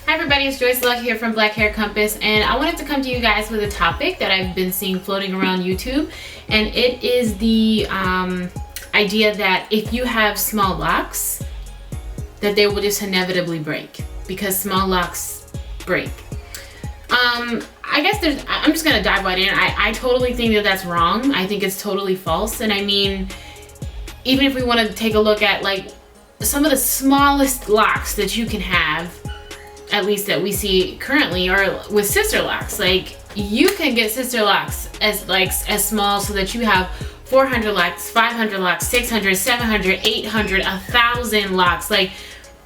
Hi everybody, it's Joyce Luck here from Black Hair Compass, and I wanted to come to you guys with a topic that I've been seeing floating around YouTube, and it is the idea that if you have small locks, that they will just inevitably break, because small locks break. I guess I'm just gonna dive right in. I totally think that that's wrong. I think it's totally false, and I mean, even if we want to take a look at like some of the smallest locks that you can have, at least that we see currently, are with Sisterlocks. Like, you can get Sisterlocks as small so that you have 400 locks, 500 locks, 600, 700, 800, 1,000 locks. Like,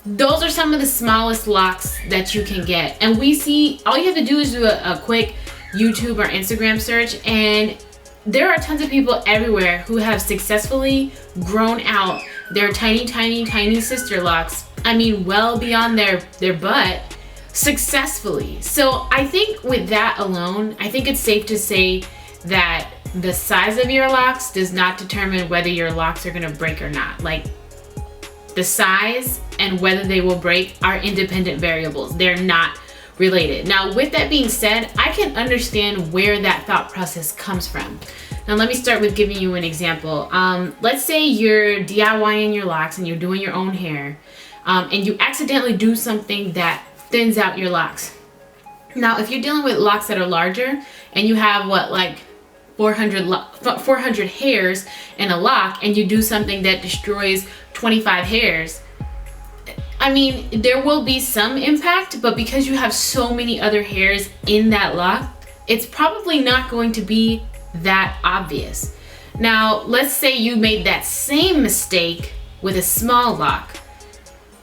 those are some of the smallest locks that you can get. And we see, all you have to do is do a quick YouTube or Instagram search, and there are tons of people everywhere who have successfully grown out their tiny Sisterlocks. I mean, well beyond their butt, successfully. So I think with that alone, I think it's safe to say that the size of your locks does not determine whether your locks are gonna break or not. Like, the size and whether they will break are independent variables. They're not related. Now, with that being said, I can understand where that thought process comes from. Now, let me start with giving you an example. Let's say you're DIYing your locks and you're doing your own hair, and you accidentally do something that thins out your locks. Now, if you're dealing with locks that are larger and you have like 400 hairs in a lock, and you do something that destroys 25 hairs, I mean, there will be some impact, but because you have so many other hairs in that lock, it's probably not going to be that obvious. Now, let's say you made that same mistake with a small lock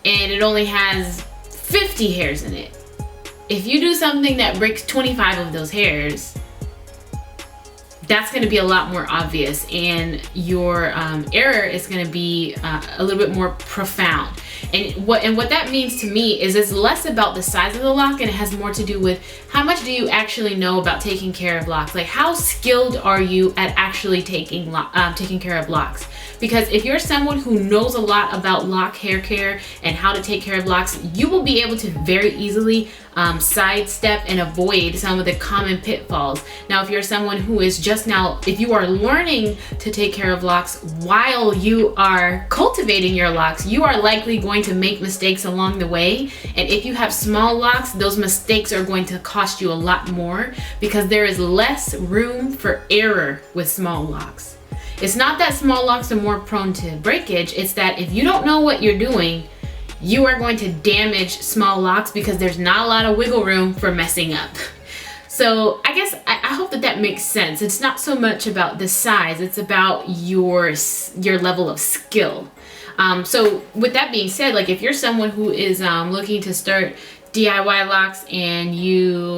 and it only has 50 hairs in it. If you do something that breaks 25 of those hairs, that's going to be a lot more obvious, and your error is going to be a little bit more profound. And what that means to me is it's less about the size of the lock, and it has more to do with how much do you actually know about taking care of locks. Like, how skilled are you at actually taking care of locks? Because if you're someone who knows a lot about lock hair care and how to take care of locks, you will be able to very easily sidestep and avoid some of the common pitfalls. Now, if you're someone who is just now, if you are learning to take care of locks while you are cultivating your locks, you are likely going to make mistakes along the way. And if you have small locks, those mistakes are going to cost you a lot more, because there is less room for error with small locks. It's not that small locks are more prone to breakage, it's that if you don't know what you're doing, you are going to damage small locks because there's not a lot of wiggle room for messing up. So I guess I hope that makes sense. It's not so much about the size, it's about your level of skill. So with that being said, like, if you're someone who is looking to start DIY locks and you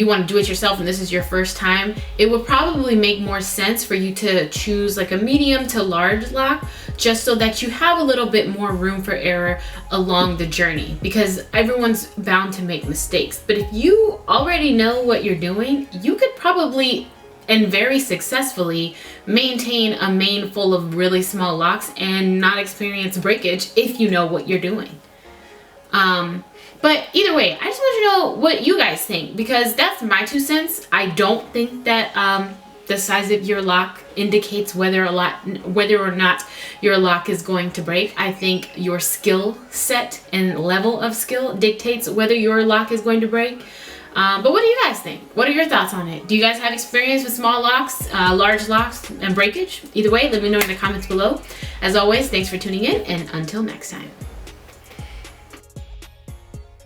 want to do it yourself and this is your first time, it would probably make more sense for you to choose like a medium to large lock, just so that you have a little bit more room for error along the journey, because everyone's bound to make mistakes. But if you already know what you're doing, you could probably and very successfully maintain a mane full of really small locks and not experience breakage if you know what you're doing. But either way, I just want to know what you guys think, because that's my 2 cents. I don't think that the size of your lock indicates whether or not your lock is going to break. I think your skill set and level of skill dictates whether your lock is going to break. But what do you guys think? What are your thoughts on it? Do you guys have experience with small locks, large locks, and breakage? Either way, let me know in the comments below. As always, thanks for tuning in, and until next time.